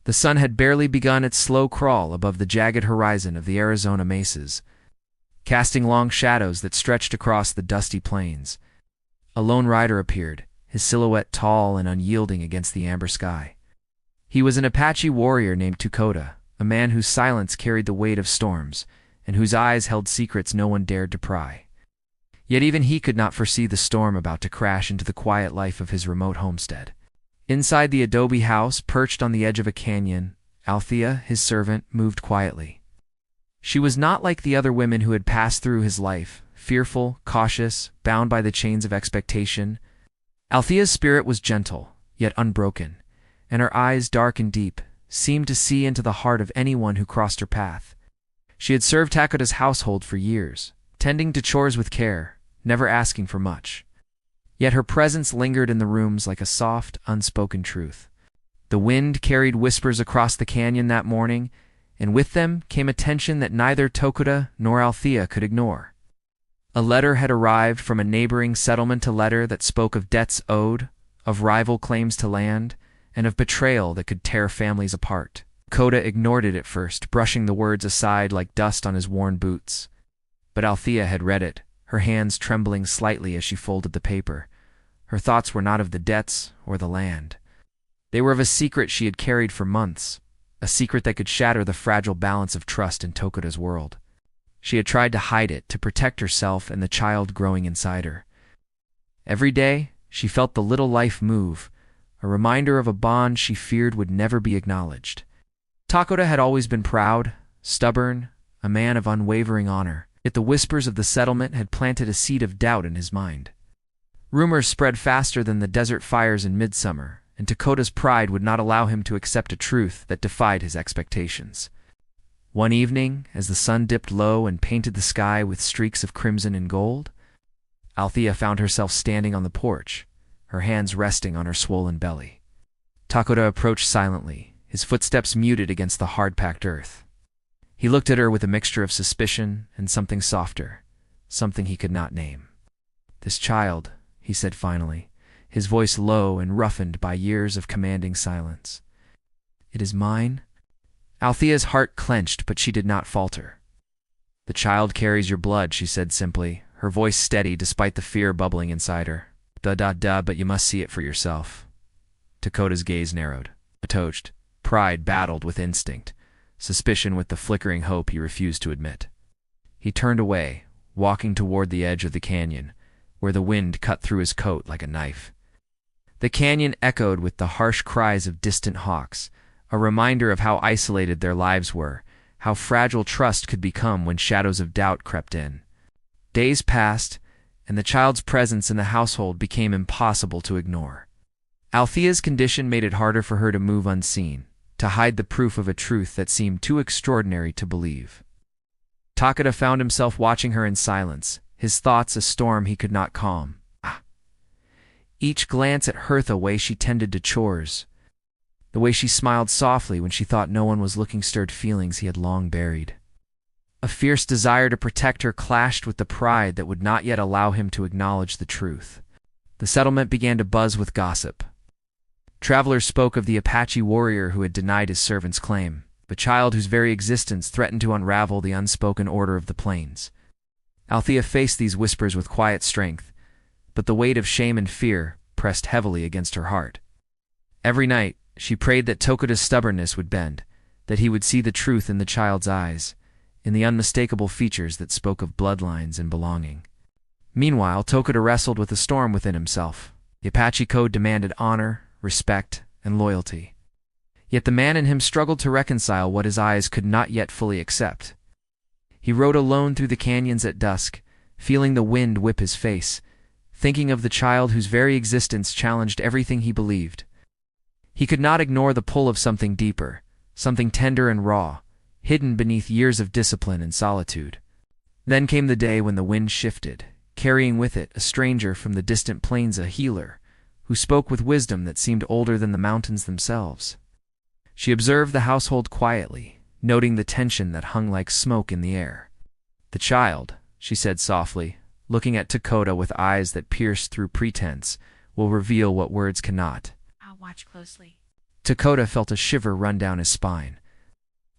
The sun had barely begun its slow crawl above the jagged horizon of the Arizona mesas, casting long shadows that stretched across the dusty plains. A lone rider appeared, his silhouette tall and unyielding against the amber sky. He was an Apache warrior named Dakota, a man whose silence carried the weight of storms, and whose eyes held secrets no one dared to pry. Yet even he could not foresee the storm about to crash into the quiet life of his remote homestead. Inside the adobe house, perched on the edge of a canyon, Althea, his servant, moved quietly. She was not like the other women who had passed through his life, fearful, cautious, bound by the chains of expectation. Althea's spirit was gentle, yet unbroken, and her eyes, dark and deep, seemed to see into the heart of anyone who crossed her path. She had served Dakota's household for years, tending to chores with care, never asking for much. Yet her presence lingered in the rooms like a soft, unspoken truth. The wind carried whispers across the canyon that morning, and with them came a tension that neither Dakota nor Althea could ignore. A letter had arrived from a neighboring settlement, a letter that spoke of debts owed, of rival claims to land, and of betrayal that could tear families apart. Dakota ignored it at first, brushing the words aside like dust on his worn boots. But Althea had read it, her hands trembling slightly as she folded the paper. Her thoughts were not of the debts or the land. They were of a secret she had carried for months, a secret that could shatter the fragile balance of trust in Dakota's world. She had tried to hide it, to protect herself and the child growing inside her. Every day, she felt the little life move, a reminder of a bond she feared would never be acknowledged. Dakota had always been proud, stubborn, a man of unwavering honor, yet the whispers of the settlement had planted a seed of doubt in his mind. Rumors spread faster than the desert fires in midsummer, and Dakota's pride would not allow him to accept a truth that defied his expectations. One evening, as the sun dipped low and painted the sky with streaks of crimson and gold, Althea found herself standing on the porch, her hands resting on her swollen belly. Dakota approached silently, his footsteps muted against the hard-packed earth. He looked at her with a mixture of suspicion and something softer, something he could not name. "This child," he said finally, his voice low and roughened by years of commanding silence. "It is mine?" Althea's heart clenched, but she did not falter. "The child carries your blood," she said simply, her voice steady despite the fear bubbling inside her. But you must see it for yourself." Dakota's gaze narrowed. Atoged, pride battled with instinct, suspicion with the flickering hope he refused to admit. He turned away, walking toward the edge of the canyon, where the wind cut through his coat like a knife. The canyon echoed with the harsh cries of distant hawks, a reminder of how isolated their lives were, how fragile trust could become when shadows of doubt crept in. Days passed, and the child's presence in the household became impossible to ignore. Althea's condition made it harder for her to move unseen, to hide the proof of a truth that seemed too extraordinary to believe. Dakota found himself watching her in silence, his thoughts a storm he could not calm. Each glance at her, the way she tended to chores, the way she smiled softly when she thought no one was looking, stirred feelings he had long buried. A fierce desire to protect her clashed with the pride that would not yet allow him to acknowledge the truth. The settlement began to buzz with gossip. Travelers spoke of the Apache warrior who had denied his servant's claim, the child whose very existence threatened to unravel the unspoken order of the plains. Althea faced these whispers with quiet strength, but the weight of shame and fear pressed heavily against her heart. Every night, she prayed that Dakota's stubbornness would bend, that he would see the truth in the child's eyes, in the unmistakable features that spoke of bloodlines and belonging. Meanwhile, Dakota wrestled with a storm within himself. The Apache code demanded honor, respect, and loyalty. Yet the man in him struggled to reconcile what his eyes could not yet fully accept. He rode alone through the canyons at dusk, feeling the wind whip his face, thinking of the child whose very existence challenged everything he believed. He could not ignore the pull of something deeper, something tender and raw, hidden beneath years of discipline and solitude. Then came the day when the wind shifted, carrying with it a stranger from the distant plains, a healer, who spoke with wisdom that seemed older than the mountains themselves. She observed the household quietly, noting the tension that hung like smoke in the air. "The child," she said softly, looking at Dakota with eyes that pierced through pretense, "will reveal what words cannot." "I'll watch closely." Dakota felt a shiver run down his spine.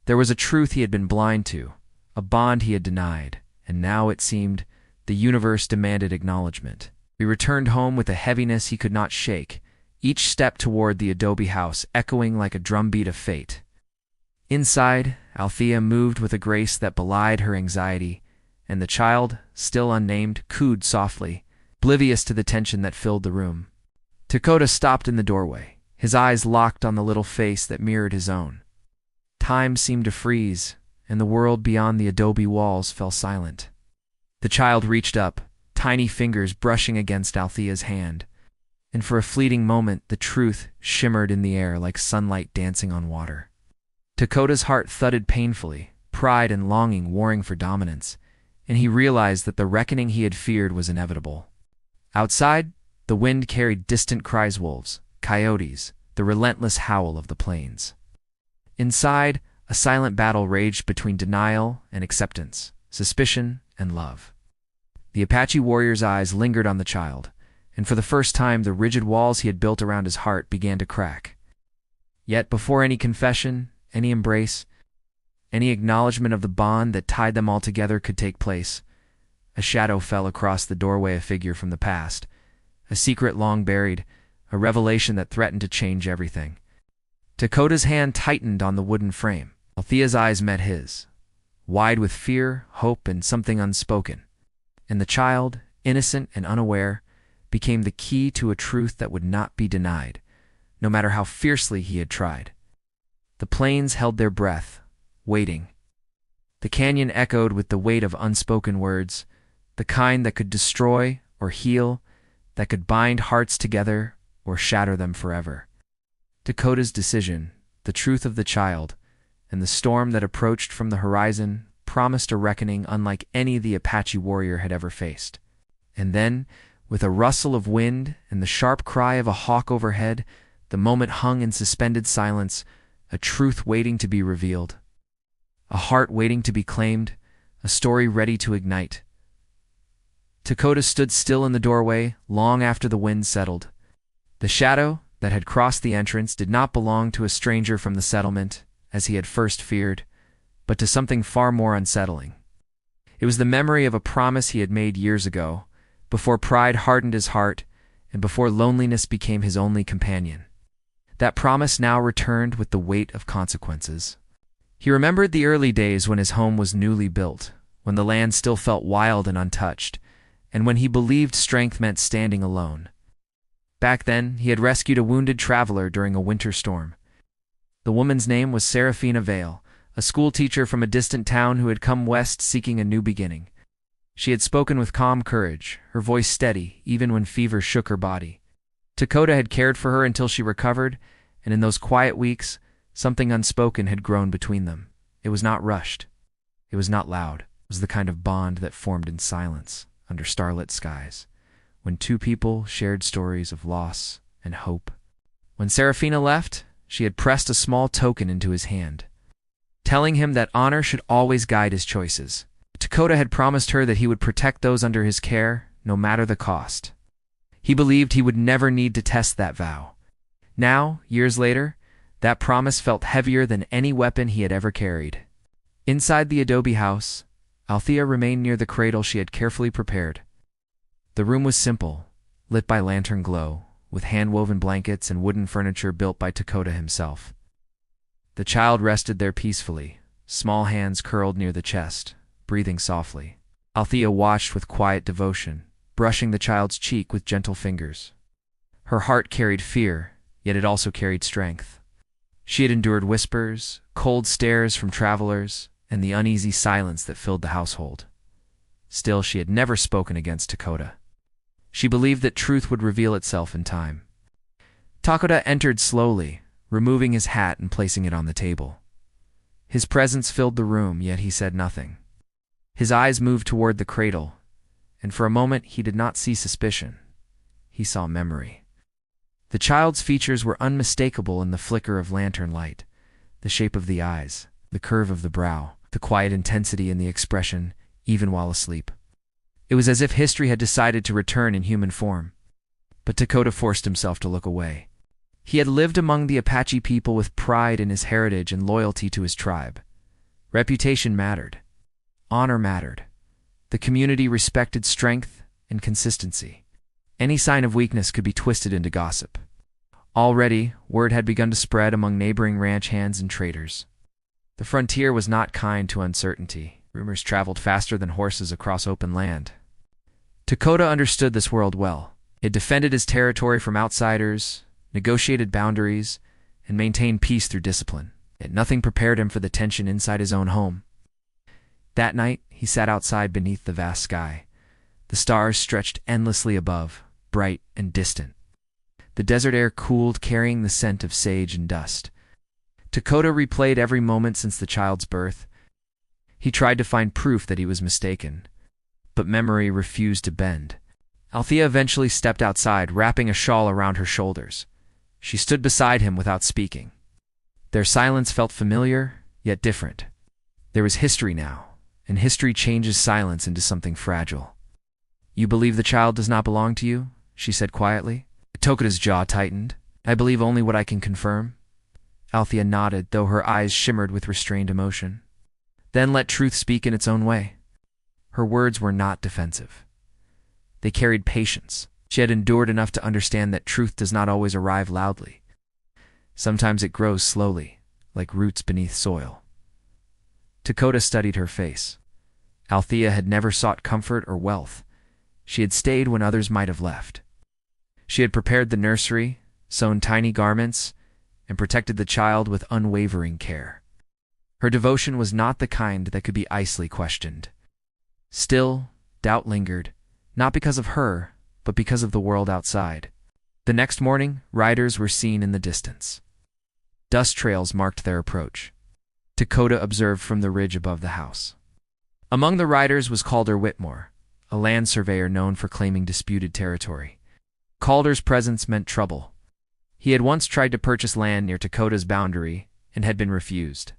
There was a truth he had been blind to, a bond he had denied, and now, it seemed, the universe demanded acknowledgement. He returned home with a heaviness he could not shake, each step toward the adobe house echoing like a drumbeat of fate. Inside, Althea moved with a grace that belied her anxiety, and the child, still unnamed, cooed softly, oblivious to the tension that filled the room. Dakota stopped in the doorway, his eyes locked on the little face that mirrored his own. Time seemed to freeze, and the world beyond the adobe walls fell silent. The child reached up, tiny fingers brushing against Althea's hand, and for a fleeting moment the truth shimmered in the air like sunlight dancing on water. Dakota's heart thudded painfully, pride and longing warring for dominance, and he realized that the reckoning he had feared was inevitable. Outside, the wind carried distant cries, wolves, coyotes, the relentless howl of the plains. Inside, a silent battle raged between denial and acceptance, suspicion and love. The Apache warrior's eyes lingered on the child, and for the first time the rigid walls he had built around his heart began to crack. Yet before any confession, any embrace, any acknowledgement of the bond that tied them all together could take place, a shadow fell across the doorway, a figure from the past, a secret long buried, a revelation that threatened to change everything. Dakota's hand tightened on the wooden frame. Althea's eyes met his, wide with fear, hope, and something unspoken. And the child, innocent and unaware, became the key to a truth that would not be denied, no matter how fiercely he had tried. The plains held their breath, waiting. The canyon echoed with the weight of unspoken words, the kind that could destroy or heal, that could bind hearts together or shatter them forever. Dakota's decision, the truth of the child, and the storm that approached from the horizon promised a reckoning unlike any the Apache warrior had ever faced. And then, with a rustle of wind and the sharp cry of a hawk overhead, the moment hung in suspended silence, a truth waiting to be revealed, a heart waiting to be claimed, a story ready to ignite. Dakota stood still in the doorway long after the wind settled. The shadow that had crossed the entrance did not belong to a stranger from the settlement, as he had first feared, but to something far more unsettling. It was the memory of a promise he had made years ago, before pride hardened his heart and before loneliness became his only companion. That promise now returned with the weight of consequences. He remembered the early days when his home was newly built, when the land still felt wild and untouched, and when he believed strength meant standing alone. Back then, he had rescued a wounded traveler during a winter storm. The woman's name was Seraphina Vale, a schoolteacher from a distant town who had come west seeking a new beginning. She had spoken with calm courage, her voice steady, even when fever shook her body. Dakota had cared for her until she recovered, and in those quiet weeks, something unspoken had grown between them. It was not rushed. It was not loud. It was the kind of bond that formed in silence, under starlit skies, when two people shared stories of loss and hope. When Seraphina left, she had pressed a small token into his hand, telling him that honor should always guide his choices. Dakota had promised her that he would protect those under his care, no matter the cost. He believed he would never need to test that vow. Now, years later, that promise felt heavier than any weapon he had ever carried. Inside the adobe house, Althea remained near the cradle she had carefully prepared. The room was simple, lit by lantern glow, with hand-woven blankets and wooden furniture built by Dakota himself. The child rested there peacefully, small hands curled near the chest, breathing softly. Althea watched with quiet devotion, brushing the child's cheek with gentle fingers. Her heart carried fear, yet it also carried strength. She had endured whispers, cold stares from travelers, and the uneasy silence that filled the household. Still, she had never spoken against Dakota. She believed that truth would reveal itself in time. Dakota entered slowly, removing his hat and placing it on the table. His presence filled the room, yet he said nothing. His eyes moved toward the cradle, and for a moment he did not see suspicion. He saw memory. The child's features were unmistakable in the flicker of lantern light, the shape of the eyes, the curve of the brow, the quiet intensity in the expression, even while asleep. It was as if history had decided to return in human form. But Dakota forced himself to look away. He had lived among the Apache people with pride in his heritage and loyalty to his tribe. Reputation mattered. Honor mattered. The community respected strength and consistency. Any sign of weakness could be twisted into gossip. Already, word had begun to spread among neighboring ranch hands and traders. The frontier was not kind to uncertainty. Rumors traveled faster than horses across open land. Dakota understood this world well. He had defended his territory from outsiders, negotiated boundaries, and maintained peace through discipline. Yet nothing prepared him for the tension inside his own home. That night, he sat outside beneath the vast sky. The stars stretched endlessly above, bright and distant. The desert air cooled, carrying the scent of sage and dust. Dakota replayed every moment since the child's birth. He tried to find proof that he was mistaken, but memory refused to bend. Althea eventually stepped outside, wrapping a shawl around her shoulders. She stood beside him without speaking. Their silence felt familiar, yet different. There was history now, and history changes silence into something fragile. "You believe the child does not belong to you?" she said quietly. Dakota's jaw tightened. "I believe only what I can confirm." Althea nodded, though her eyes shimmered with restrained emotion. "Then let truth speak in its own way." Her words were not defensive. They carried patience. She had endured enough to understand that truth does not always arrive loudly. Sometimes it grows slowly, like roots beneath soil. Dakota studied her face. Althea had never sought comfort or wealth. She had stayed when others might have left. She had prepared the nursery, sewn tiny garments, and protected the child with unwavering care. Her devotion was not the kind that could be icily questioned. Still, doubt lingered, not because of her, but because of the world outside. The next morning, riders were seen in the distance. Dust trails marked their approach. Dakota observed from the ridge above the house. Among the riders was Calder Whitmore, a land surveyor known for claiming disputed territory. Calder's presence meant trouble. He had once tried to purchase land near Dakota's boundary and had been refused.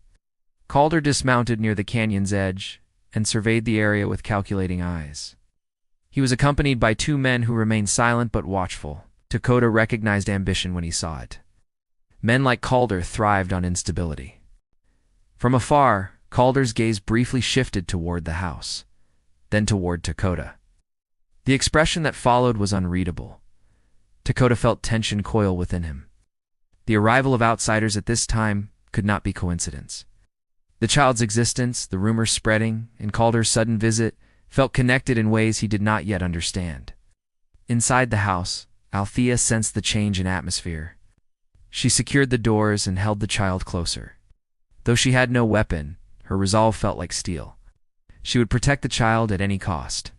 Calder dismounted near the canyon's edge and surveyed the area with calculating eyes. He was accompanied by two men who remained silent but watchful. Dakota recognized ambition when he saw it. Men like Calder thrived on instability. From afar, Calder's gaze briefly shifted toward the house, then toward Dakota. The expression that followed was unreadable. Dakota felt tension coil within him. The arrival of outsiders at this time could not be coincidence. The child's existence, the rumors spreading, and Calder's sudden visit felt connected in ways he did not yet understand. Inside the house, Althea sensed the change in atmosphere. She secured the doors and held the child closer. Though she had no weapon, her resolve felt like steel. She would protect the child at any cost.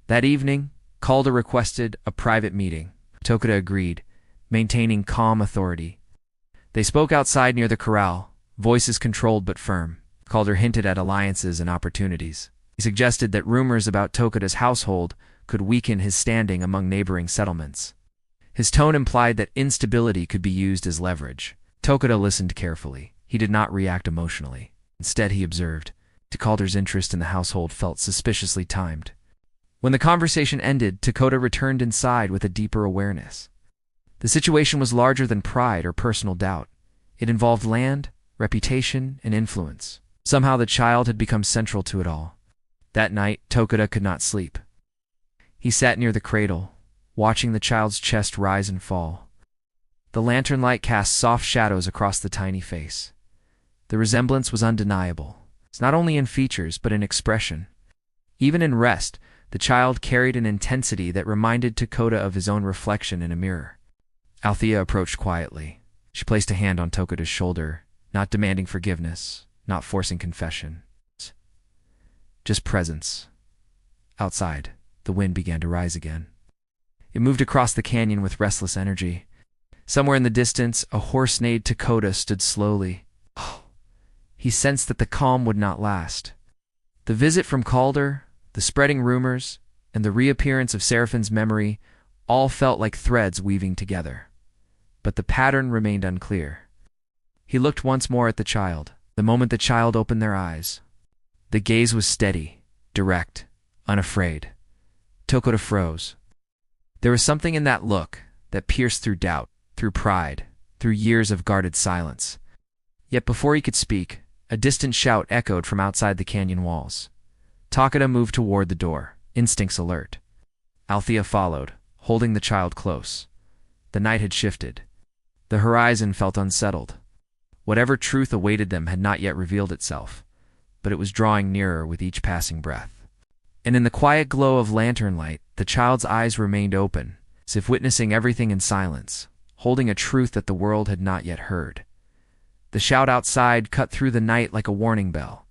That evening, Calder requested a private meeting. Dakota agreed, maintaining calm authority. They spoke outside near the corral, voices controlled but firm. Calder hinted at alliances and opportunities. He suggested that rumors about Dakota's household could weaken his standing among neighboring settlements. His tone implied that instability could be used as leverage. Dakota listened carefully. He did not react emotionally. Instead, he observed. Calder's interest in the household felt suspiciously timed. When the conversation ended, Dakota returned inside with a deeper awareness. The situation was larger than pride or personal doubt. It involved land, reputation, and influence. Somehow the child had become central to it all. That night, Dakota could not sleep. He sat near the cradle, watching the child's chest rise and fall. The lantern light cast soft shadows across the tiny face. The resemblance was undeniable. It's not only in features, but in expression. Even in rest, the child carried an intensity that reminded Dakota of his own reflection in a mirror. Althea approached quietly. She placed a hand on Dakota's shoulder, not demanding forgiveness, not forcing confession. Just presence. Outside, the wind began to rise again. It moved across the canyon with restless energy. Somewhere in the distance, a horse neighed. Dakota stood slowly. He sensed that the calm would not last. The visit from Calder, the spreading rumors, and the reappearance of Seraphine's memory all felt like threads weaving together. But the pattern remained unclear. He looked once more at the child. The moment the child opened their eyes, the gaze was steady, direct, unafraid. Dakota froze. There was something in that look that pierced through doubt, through pride, through years of guarded silence. Yet before he could speak, a distant shout echoed from outside the canyon walls. Takeda moved toward the door, instincts alert. Althea followed, holding the child close. The night had shifted. The horizon felt unsettled. Whatever truth awaited them had not yet revealed itself, but it was drawing nearer with each passing breath. And in the quiet glow of lantern light, the child's eyes remained open, as if witnessing everything in silence, holding a truth that the world had not yet heard. The shout outside cut through the night like a warning bell.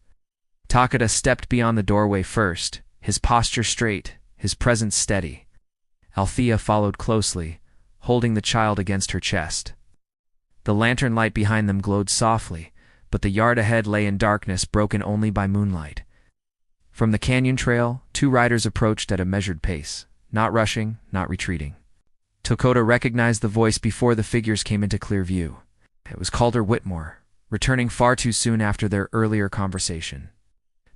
Takeda stepped beyond the doorway first, his posture straight, his presence steady. Althea followed closely, holding the child against her chest. The lantern light behind them glowed softly, but the yard ahead lay in darkness broken only by moonlight. From the canyon trail, two riders approached at a measured pace, not rushing, not retreating. Takeda recognized the voice before the figures came into clear view. It was Calder Whitmore, returning far too soon after their earlier conversation.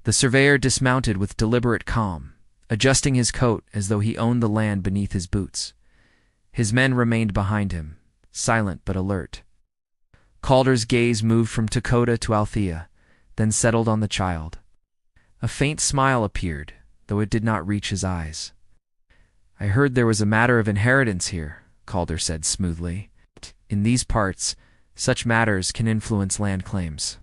The surveyor dismounted with deliberate calm, adjusting his coat as though he owned the land beneath his boots. His men remained behind him, silent but alert. Calder's gaze moved from Takeda to Althea, then settled on the child. A faint smile appeared, though it did not reach his eyes. "I heard there was a matter of inheritance here," Calder said smoothly. "In these parts, such matters can influence land claims."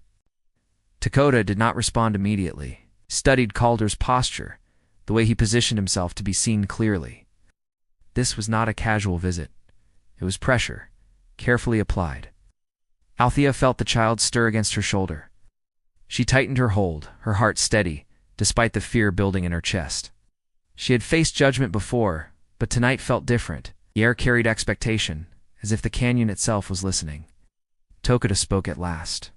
Takeda did not respond immediately, studied Calder's posture, the way he positioned himself to be seen clearly. This was not a casual visit. It was pressure, carefully applied. Althea felt the child stir against her shoulder. She tightened her hold, her heart steady, despite the fear building in her chest. She had faced judgment before, but tonight felt different. The air carried expectation, as if the canyon itself was listening. Takeda spoke at last.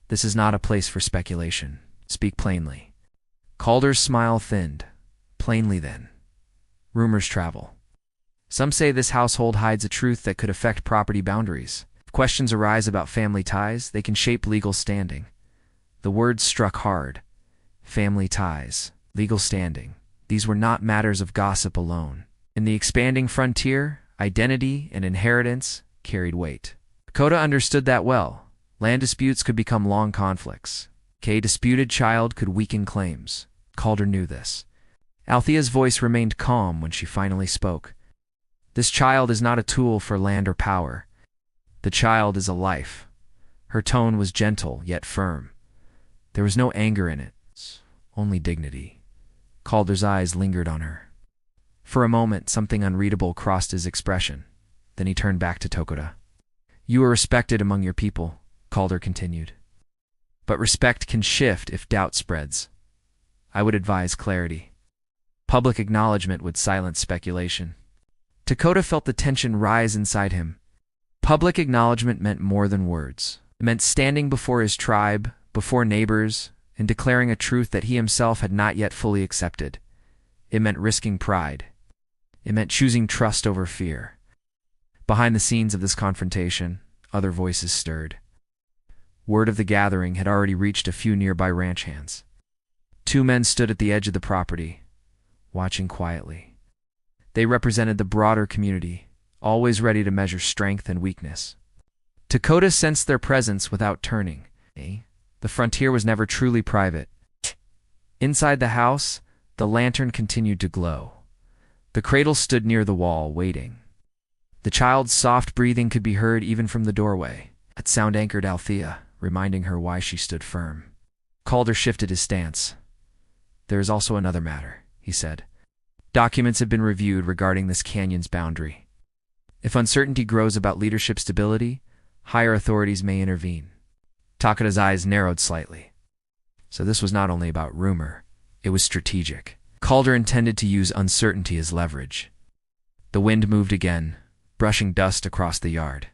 "This is not a place for speculation. Speak plainly." Calder's smile thinned. "Plainly, then. Rumors travel. Some say this household hides a truth that could affect property boundaries. If questions arise about family ties, they can shape legal standing." The words struck hard. Family ties, legal standing. These were not matters of gossip alone. In the expanding frontier, identity and inheritance carried weight. Takeda understood that well. Land disputes could become long conflicts. A disputed child could weaken claims. Calder knew this. Althea's voice remained calm when she finally spoke. "This child is not a tool for land or power. The child is a life." Her tone was gentle yet firm. There was no anger in it, only dignity. Calder's eyes lingered on her. For a moment, something unreadable crossed his expression. Then he turned back to Takeda. "You are respected among your people," Calder continued. "But respect can shift if doubt spreads. I would advise clarity. Public acknowledgement would silence speculation." Takeda felt the tension rise inside him. Public acknowledgement meant more than words. It meant standing before his tribe, before neighbors, and declaring a truth that he himself had not yet fully accepted. It meant risking pride. It meant choosing trust over fear. Behind the scenes of this confrontation, other voices stirred. Word of the gathering had already reached a few nearby ranch hands. Two men stood at the edge of the property, watching quietly. They represented the broader community, always ready to measure strength and weakness. Takeda sensed their presence without turning. The frontier was never truly private. Inside the house, the lantern continued to glow. The cradle stood near the wall, waiting. The child's soft breathing could be heard even from the doorway. That sound anchored Althea, reminding her why she stood firm. Calder shifted his stance. "There is also another matter," he said. "Documents have been reviewed regarding this canyon's boundary. If uncertainty grows about leadership stability, higher authorities may intervene." Takeda's eyes narrowed slightly. So this was not only about rumor, it was strategic. Calder intended to use uncertainty as leverage. The wind moved again, brushing dust across the yard.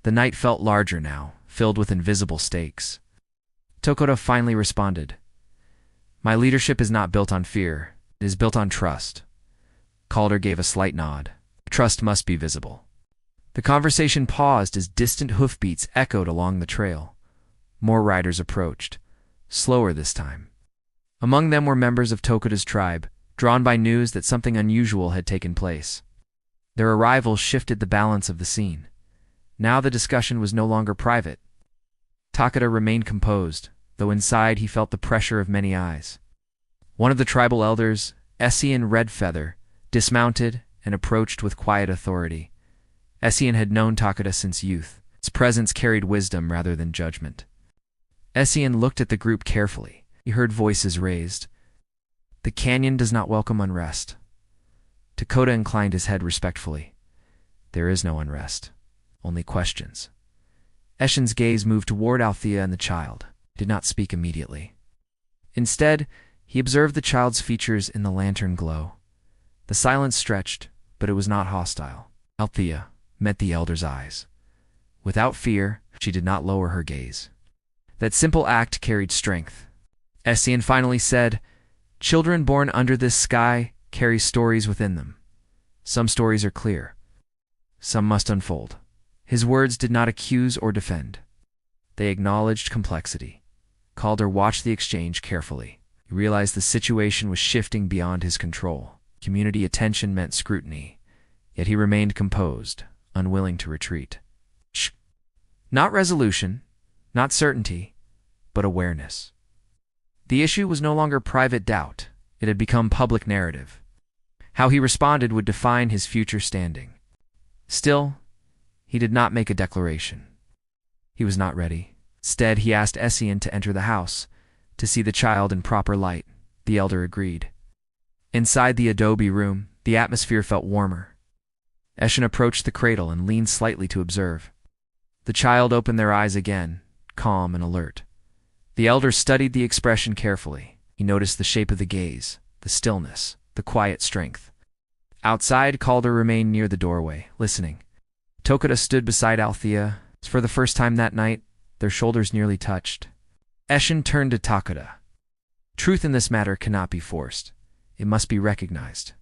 The night felt larger now, filled with invisible stakes. Takeda finally responded. "My leadership is not built on fear, it is built on trust." Calder gave a slight nod. "Trust must be visible." The conversation paused as distant hoofbeats echoed along the trail. More riders approached, slower this time. Among them were members of Takeda's tribe, drawn by news that something unusual had taken place. Their arrival shifted the balance of the scene. Now the discussion was no longer private. Takeda remained composed, though inside he felt the pressure of many eyes. One of the tribal elders, Essien Redfeather, dismounted and approached with quiet authority. Essien had known Takeda since youth. His presence carried wisdom rather than judgment. Essien looked at the group carefully. He heard voices raised. The canyon does not welcome unrest. Takeda inclined his head respectfully. There is no unrest, only questions. Essien's gaze moved toward Althea and the child. He did not speak immediately. Instead, he observed the child's features in the lantern glow. The silence stretched, but it was not hostile. Althea met the elder's eyes. Without fear, she did not lower her gaze. That simple act carried strength. Essien finally said, "Children born under this sky carry stories within them. Some stories are clear. Some must unfold." His words did not accuse or defend. They acknowledged complexity. Calder watched the exchange carefully. He realized the situation was shifting beyond his control. Community attention meant scrutiny, yet he remained composed, unwilling to retreat. Shh. Not resolution, not certainty, but awareness. The issue was no longer private doubt. It had become public narrative. How he responded would define his future standing. Still, he did not make a declaration. He was not ready. Instead, he asked Essien to enter the house, to see the child in proper light. The elder agreed. Inside the adobe room, the atmosphere felt warmer. Essien approached the cradle and leaned slightly to observe. The child opened their eyes again, calm and alert. The elder studied the expression carefully. He noticed the shape of the gaze, the stillness, the quiet strength. Outside, Calder remained near the doorway, listening. Takeda stood beside Althea. For the first time that night, their shoulders nearly touched. Essien turned to Takeda. Truth in this matter cannot be forced. It must be recognized.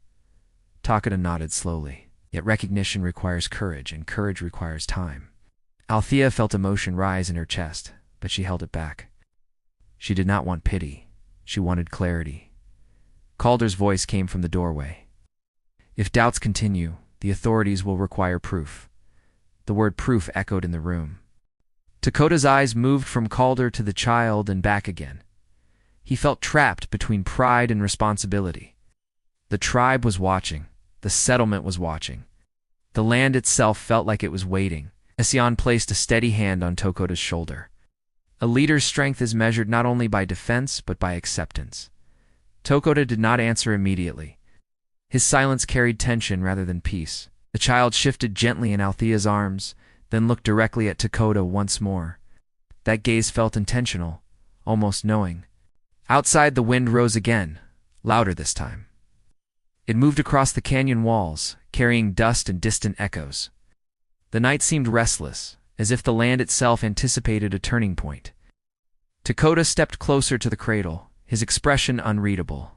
Takeda nodded slowly. Yet recognition requires courage, and courage requires time. Althea felt emotion rise in her chest, but she held it back. She did not want pity. She wanted clarity. Calder's voice came from the doorway. If doubts continue, the authorities will require proof. The word proof echoed in the room. Takeda's eyes moved from Calder to the child and back again. He felt trapped between pride and responsibility. The tribe was watching. The settlement was watching. The land itself felt like it was waiting. Essien placed a steady hand on Takeda's shoulder. A leader's strength is measured not only by defense, but by acceptance. Takeda did not answer immediately. His silence carried tension rather than peace. The child shifted gently in Althea's arms, then looked directly at Takeda once more. That gaze felt intentional, almost knowing. Outside, the wind rose again, louder this time. It moved across the canyon walls, carrying dust and distant echoes. The night seemed restless, as if the land itself anticipated a turning point. Takeda stepped closer to the cradle, his expression unreadable.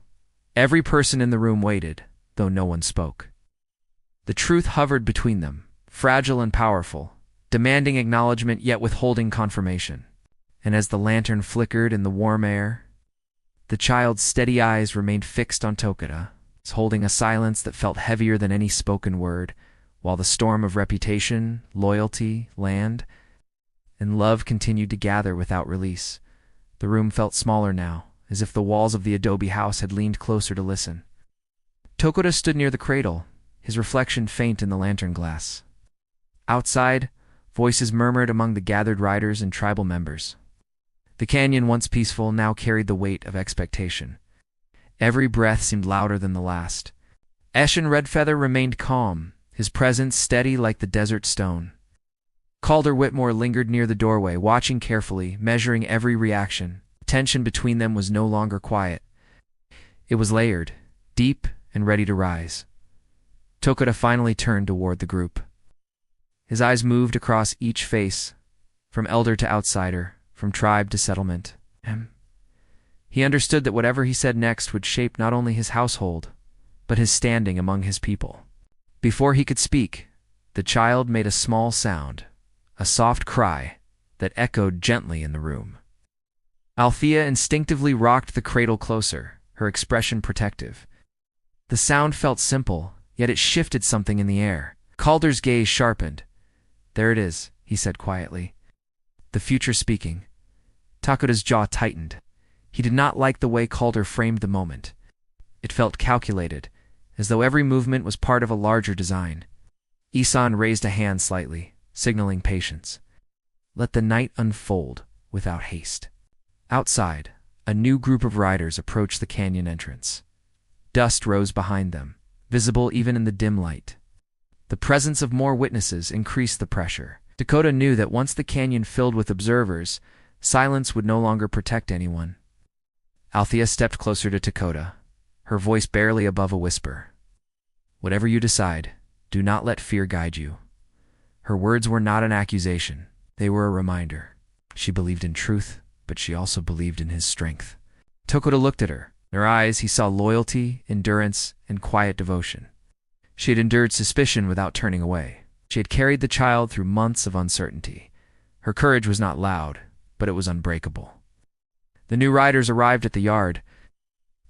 Every person in the room waited, though no one spoke. The truth hovered between them, fragile and powerful, demanding acknowledgement yet withholding confirmation. And as the lantern flickered in the warm air, the child's steady eyes remained fixed on Takeda, holding a silence that felt heavier than any spoken word, while the storm of reputation, loyalty, land, and love continued to gather without release. The room felt smaller now, as if the walls of the adobe house had leaned closer to listen. Takeda stood near the cradle, his reflection faint in the lantern glass. Outside, voices murmured among the gathered riders and tribal members. The canyon, once peaceful, now carried the weight of expectation. Every breath seemed louder than the last. Essien Redfeather remained calm, his presence steady like the desert stone. Calder Whitmore lingered near the doorway, watching carefully, measuring every reaction. The tension between them was no longer quiet. It was layered, deep, and ready to rise. Takeda finally turned toward the group. His eyes moved across each face, from elder to outsider, from tribe to settlement. He understood that whatever he said next would shape not only his household, but his standing among his people. Before he could speak, the child made a small sound, a soft cry that echoed gently in the room. Althea instinctively rocked the cradle closer, her expression protective. The sound felt simple, yet it shifted something in the air. Calder's gaze sharpened. There it is, he said quietly. The future speaking. Takoda's jaw tightened. He did not like the way Calder framed the moment. It felt calculated, as though every movement was part of a larger design. Isan raised a hand slightly, signaling patience. Let the night unfold without haste. Outside, a new group of riders approached the canyon entrance. Dust rose behind them, visible even in the dim light. The presence of more witnesses increased the pressure. Dakota knew that once the canyon filled with observers, silence would no longer protect anyone. Althea stepped closer to Dakota, her voice barely above a whisper. Whatever you decide, do not let fear guide you. Her words were not an accusation. They were a reminder. She believed in truth, but she also believed in his strength. Dakota looked at her. In her eyes, he saw loyalty, endurance, and quiet devotion. She had endured suspicion without turning away. She had carried the child through months of uncertainty. Her courage was not loud, but it was unbreakable. The new riders arrived at the yard.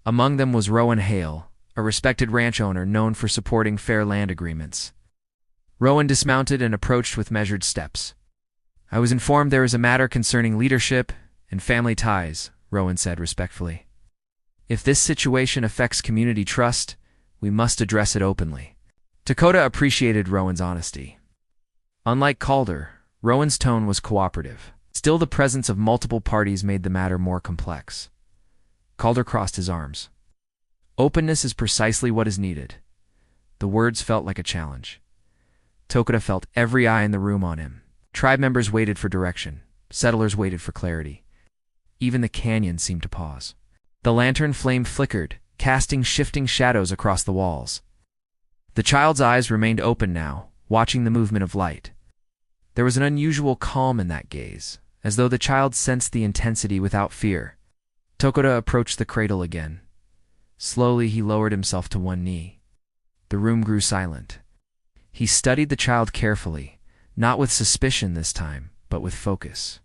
Among them was Rowan Hale, a respected ranch owner known for supporting fair land agreements. Rowan dismounted and approached with measured steps. I was informed there is a matter concerning leadership and family ties, Rowan said respectfully. If this situation affects community trust, we must address it openly. Dakota appreciated Rowan's honesty. Unlike Calder, Rowan's tone was cooperative. Still, the presence of multiple parties made the matter more complex. Calder crossed his arms. Openness is precisely what is needed. The words felt like a challenge. Dakota felt every eye in the room on him. Tribe members waited for direction. Settlers waited for clarity. Even the canyon seemed to pause. The lantern flame flickered, casting shifting shadows across the walls. The child's eyes remained open now, watching the movement of light. There was an unusual calm in that gaze, as though the child sensed the intensity without fear. Dakota approached the cradle again. Slowly, he lowered himself to one knee. The room grew silent. He studied the child carefully, not with suspicion this time, but with focus.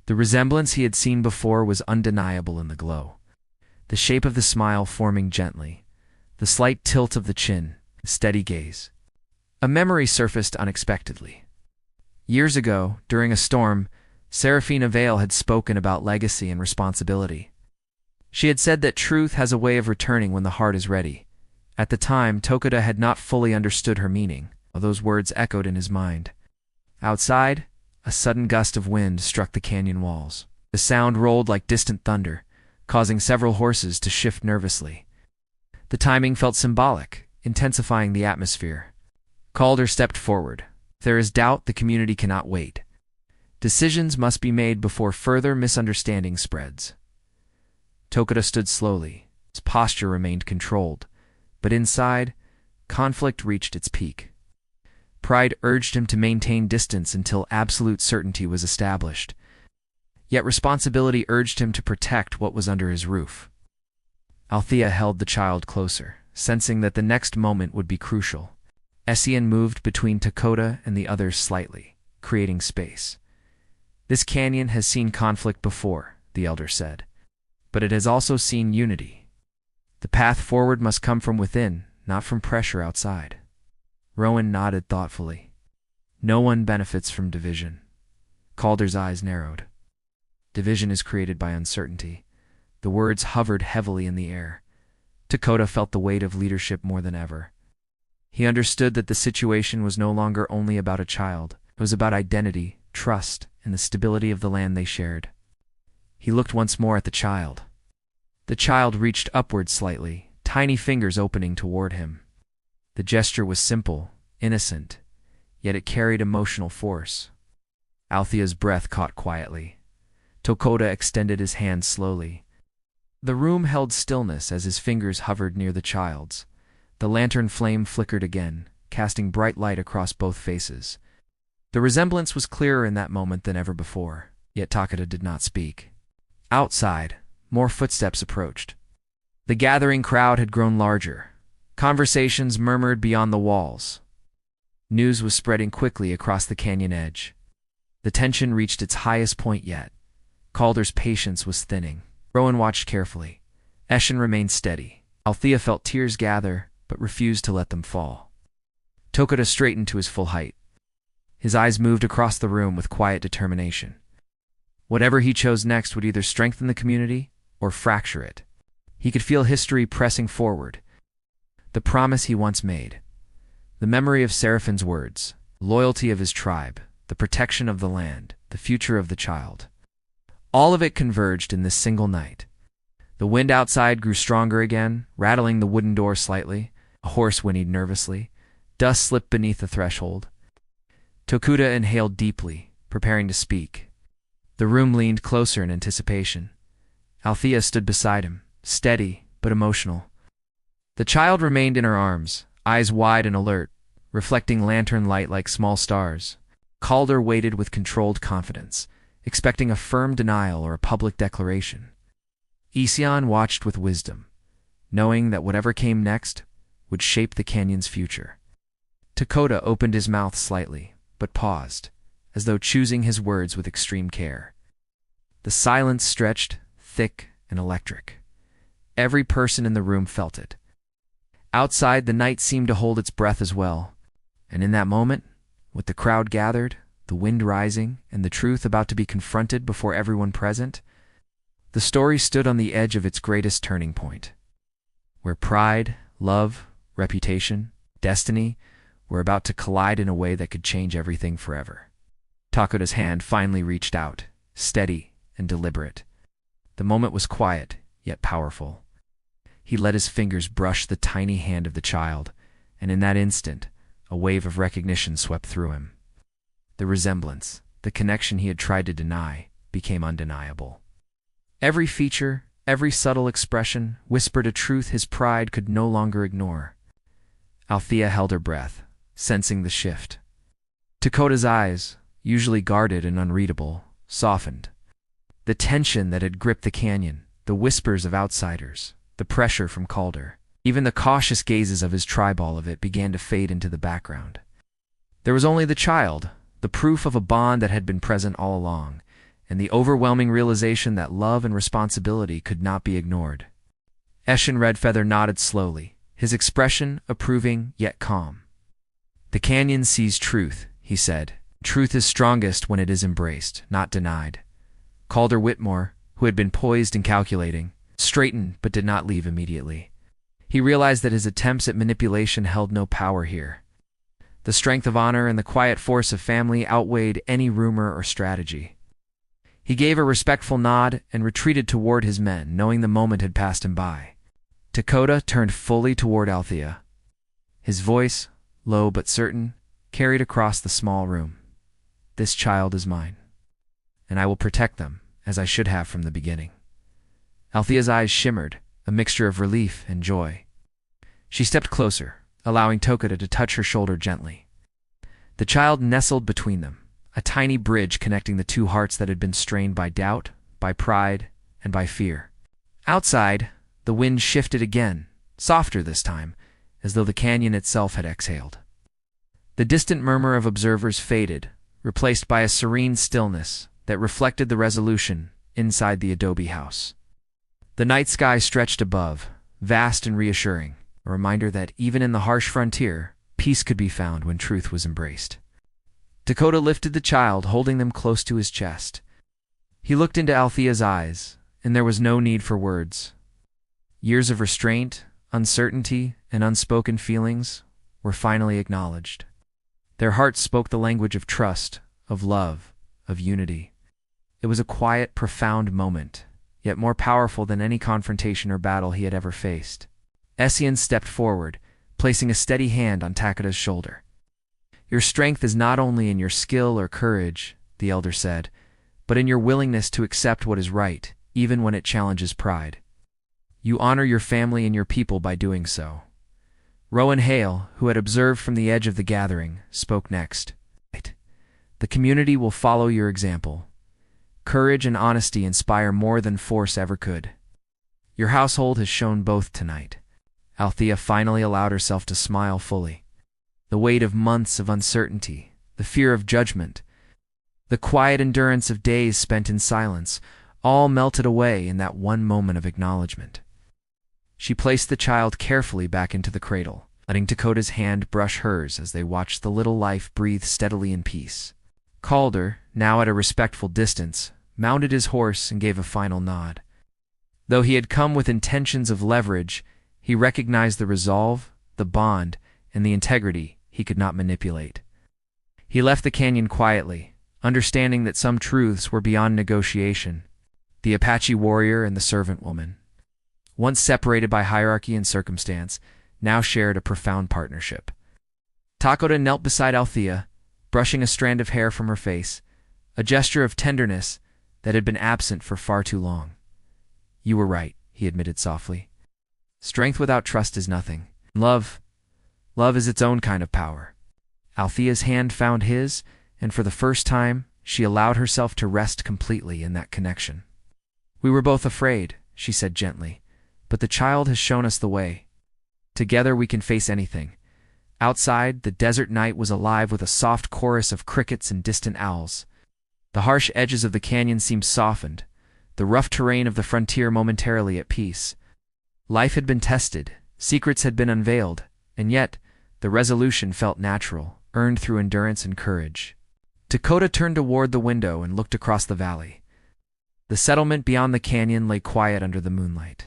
The resemblance he had seen before was undeniable in the glow. The shape of the smile forming gently, the slight tilt of the chin, the steady gaze. A memory surfaced unexpectedly. Years ago, during a storm, Seraphina Vale had spoken about legacy and responsibility. She had said that truth has a way of returning when the heart is ready. At the time, Dakota had not fully understood her meaning, although those words echoed in his mind. Outside, a sudden gust of wind struck the canyon walls. The sound rolled like distant thunder, causing several horses to shift nervously. The timing felt symbolic, intensifying the atmosphere. Calder stepped forward. If there is doubt, the community cannot wait. Decisions must be made before further misunderstanding spreads. Dakota stood slowly. His posture remained controlled, but inside, conflict reached its peak. Pride urged him to maintain distance until absolute certainty was established. Yet responsibility urged him to protect what was under his roof. Althea held the child closer, sensing that the next moment would be crucial. Essien moved between Dakota and the others slightly, creating space. This canyon has seen conflict before, the elder said, but it has also seen unity. The path forward must come from within, not from pressure outside. Rowan nodded thoughtfully. No one benefits from division. Calder's eyes narrowed. Division is created by uncertainty. The words hovered heavily in the air. Dakota felt the weight of leadership more than ever. He understood that the situation was no longer only about a child. It was about identity, trust, and the stability of the land they shared. He looked once more at the child. The child reached upward slightly, tiny fingers opening toward him. The gesture was simple, innocent, yet it carried emotional force. Althea's breath caught quietly. Dakota extended his hand slowly. The room held stillness as his fingers hovered near the child's. The lantern flame flickered again, casting bright light across both faces. The resemblance was clearer in that moment than ever before, yet Dakota did not speak. Outside, more footsteps approached. The gathering crowd had grown larger. Conversations murmured beyond the walls. News was spreading quickly across the canyon edge. The tension reached its highest point yet. Calder's patience was thinning. Rowan watched carefully. Eshin remained steady. Althea felt tears gather, but refused to let them fall. Dakota straightened to his full height. His eyes moved across the room with quiet determination. Whatever he chose next would either strengthen the community or fracture it. He could feel history pressing forward. The promise he once made, the memory of Seraphine's words, loyalty of his tribe, the protection of the land, the future of the child. All of it converged in this single night. The wind outside grew stronger again, rattling the wooden door slightly. A horse whinnied nervously. Dust slipped beneath the threshold. Tokuda inhaled deeply, preparing to speak. The room leaned closer in anticipation. Althea stood beside him, steady but emotional. The child remained in her arms, eyes wide and alert, reflecting lantern light like small stars. Calder waited with controlled confidence, expecting a firm denial or a public declaration. Ision watched with wisdom, knowing that whatever came next would shape the canyon's future. Tokuda opened his mouth slightly, but paused, as though choosing his words with extreme care. The silence stretched, thick and electric. Every person in the room felt it. Outside, the night seemed to hold its breath as well, and in that moment, with the crowd gathered, the wind rising, and the truth about to be confronted before everyone present, the story stood on the edge of its greatest turning point, where pride, love, reputation, destiny were about to collide in a way that could change everything forever. Tokuda's hand finally reached out, steady and deliberate. The moment was quiet, yet powerful. He let his fingers brush the tiny hand of the child, and in that instant, a wave of recognition swept through him. The resemblance, the connection he had tried to deny, became undeniable. Every feature, every subtle expression, whispered a truth his pride could no longer ignore. Althea held her breath, sensing the shift. Tokuda's eyes, usually guarded and unreadable, softened. The tension that had gripped the canyon, the whispers of outsiders, the pressure from Calder, even the cautious gazes of his tribe, all of it began to fade into the background. There was only the child, the proof of a bond that had been present all along, and the overwhelming realization that love and responsibility could not be ignored. Eshin Redfeather nodded slowly, his expression approving yet calm. "The canyon sees truth," he said. "Truth is strongest when it is embraced, not denied." Calder Whitmore, who had been poised and calculating, straightened but did not leave immediately. He realized that his attempts at manipulation held no power here. The strength of honor and the quiet force of family outweighed any rumor or strategy. He gave a respectful nod and retreated toward his men, knowing the moment had passed him by. Tokuda turned fully toward Althea. His voice, low but certain, carried across the small room. "This child is mine, and I will protect them, as I should have from the beginning." Althea's eyes shimmered, a mixture of relief and joy. She stepped closer, allowing Tokuda to touch her shoulder gently. The child nestled between them, a tiny bridge connecting the two hearts that had been strained by doubt, by pride, and by fear. Outside, the wind shifted again, softer this time, as though the canyon itself had exhaled. The distant murmur of observers faded, replaced by a serene stillness that reflected the resolution inside the adobe house. The night sky stretched above, vast and reassuring, a reminder that even in the harsh frontier, peace could be found when truth was embraced. Tokuda lifted the child, holding them close to his chest. He looked into Althea's eyes, and there was no need for words. Years of restraint, uncertainty, and unspoken feelings were finally acknowledged. Their hearts spoke the language of trust, of love, of unity. It was a quiet, profound moment, yet more powerful than any confrontation or battle he had ever faced. Essien stepped forward, placing a steady hand on Tokuda's shoulder. "Your strength is not only in your skill or courage," the elder said, "but in your willingness to accept what is right, even when it challenges pride. You honor your family and your people by doing so." Rowan Hale, who had observed from the edge of the gathering, spoke next. "The community will follow your example. Courage and honesty inspire more than force ever could. Your household has shown both tonight." Althea finally allowed herself to smile fully. The weight of months of uncertainty, the fear of judgment, the quiet endurance of days spent in silence, all melted away in that one moment of acknowledgement. She placed the child carefully back into the cradle, letting Dakota's hand brush hers as they watched the little life breathe steadily in peace. Calder, now at a respectful distance, mounted his horse and gave a final nod. Though he had come with intentions of leverage, he recognized the resolve, the bond, and the integrity he could not manipulate. He left the canyon quietly, understanding that some truths were beyond negotiation. The Apache warrior and the servant woman, once separated by hierarchy and circumstance, now shared a profound partnership. Dakota knelt beside Althea, brushing a strand of hair from her face, a gesture of tenderness that had been absent for far too long. "You were right," he admitted softly. "Strength without trust is nothing. Love is its own kind of power." Althea's hand found his, and for the first time, she allowed herself to rest completely in that connection. "We were both afraid," she said gently, "but the child has shown us the way. Together we can face anything." Outside, the desert night was alive with a soft chorus of crickets and distant owls. The harsh edges of the canyon seemed softened, the rough terrain of the frontier momentarily at peace. Life had been tested, secrets had been unveiled, and yet the resolution felt natural, earned through endurance and courage. Dakota turned toward the window and looked across the valley. The settlement beyond the canyon lay quiet under the moonlight.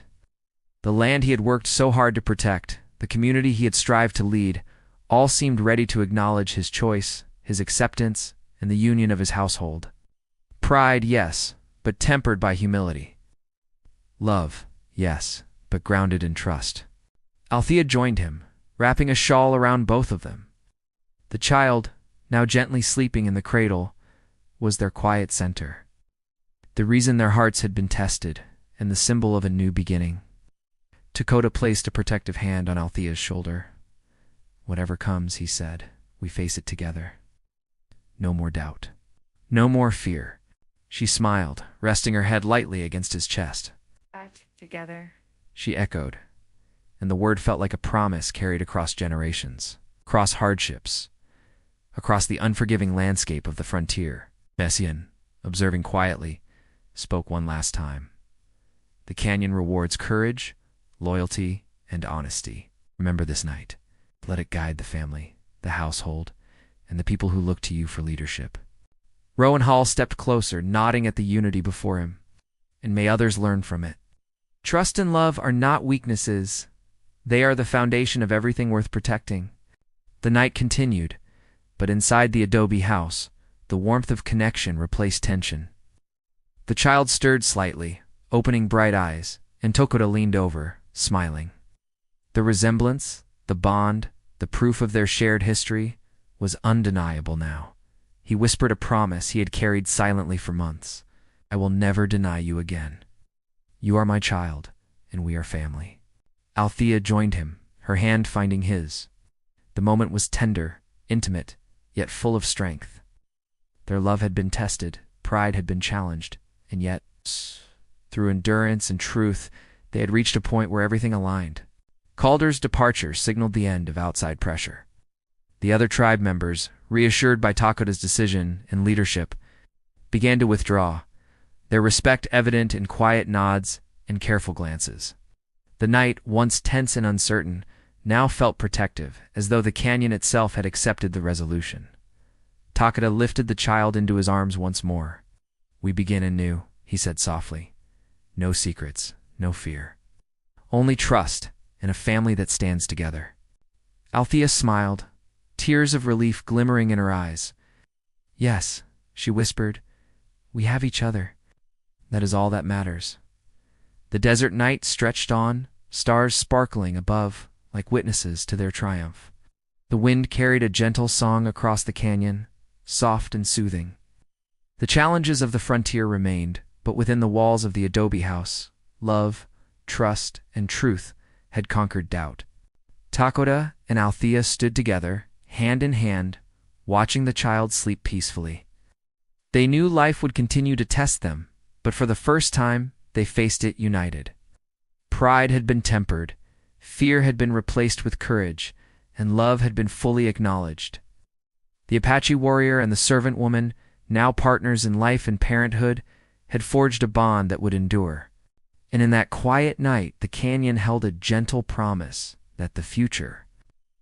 The land he had worked so hard to protect, the community he had strived to lead, all seemed ready to acknowledge his choice, his acceptance, and the union of his household. Pride, yes, but tempered by humility. Love, yes, but grounded in trust. Althea joined him, wrapping a shawl around both of them. The child, now gently sleeping in the cradle, was their quiet center. The reason their hearts had been tested, and the symbol of a new beginning. Dakota placed a protective hand on Althea's shoulder. "Whatever comes," he said, "we face it together. No more doubt. No more fear." She smiled, resting her head lightly against his chest. "Back together," she echoed, and the word felt like a promise carried across generations, across hardships, across the unforgiving landscape of the frontier. Messian, observing quietly, spoke one last time. "The canyon rewards courage, loyalty, and honesty. Remember this night. Let it guide the family, the household, and the people who look to you for leadership." Rowan Hall stepped closer, nodding at the unity before him. "And may others learn from it. Trust and love are not weaknesses. They are the foundation of everything worth protecting." The night continued, but inside the adobe house, the warmth of connection replaced tension. The child stirred slightly, opening bright eyes, and Dakota leaned over, smiling. The resemblance, the bond, the proof of their shared history, was undeniable now. He whispered a promise he had carried silently for months. "I will never deny you again. You are my child, and we are family." Althea joined him, her hand finding his. The moment was tender, intimate, yet full of strength. Their love had been tested, pride had been challenged, and yet, through endurance and truth, they had reached a point where everything aligned. Calder's departure signaled the end of outside pressure. The other tribe members, reassured by Dakota's decision and leadership, began to withdraw, their respect evident in quiet nods and careful glances. The night, once tense and uncertain, now felt protective, as though the canyon itself had accepted the resolution. Dakota lifted the child into his arms once more. "We begin anew," he said softly. "No secrets, no fear. Only trust and a family that stands together." Althea smiled, tears of relief glimmering in her eyes. "Yes," she whispered, "we have each other. That is all that matters." The desert night stretched on, stars sparkling above like witnesses to their triumph. The wind carried a gentle song across the canyon, soft and soothing. The challenges of the frontier remained, but within the walls of the adobe house, love, trust, and truth had conquered doubt. Dakota and Althea stood together, hand in hand, watching the child sleep peacefully. They knew life would continue to test them, but for the first time, they faced it united. Pride had been tempered, fear had been replaced with courage, and love had been fully acknowledged. The Apache warrior and the servant woman, now partners in life and parenthood, had forged a bond that would endure. And in that quiet night, the canyon held a gentle promise that the future,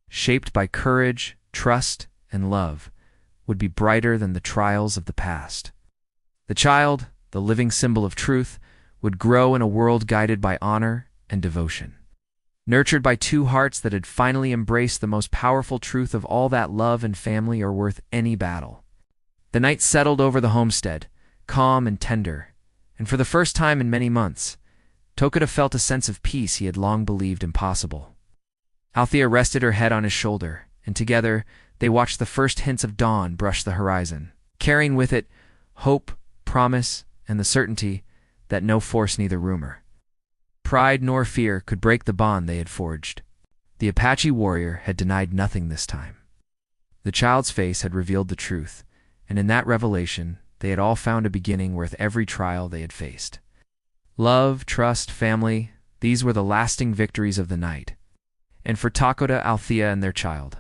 shaped by courage, trust, and love, would be brighter than the trials of the past. The child, the living symbol of truth, would grow in a world guided by honor and devotion. Nurtured by two hearts that had finally embraced the most powerful truth of all, that love and family are worth any battle. The night settled over the homestead, calm and tender, and for the first time in many months, Tokuda felt a sense of peace he had long believed impossible. Althea rested her head on his shoulder, and together they watched the first hints of dawn brush the horizon, carrying with it hope, promise, and the certainty that no force, neither rumor, pride nor fear could break the bond they had forged. The Apache warrior had denied nothing this time. The child's face had revealed the truth, and in that revelation they had all found a beginning worth every trial they had faced. Love, trust, family, these were the lasting victories of the night. And for Tokuda, Althea, and their child,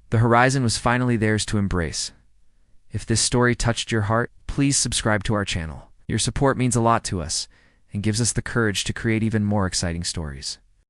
the horizon was finally theirs to embrace. If this story touched your heart, please subscribe to our channel. Your support means a lot to us and gives us the courage to create even more exciting stories.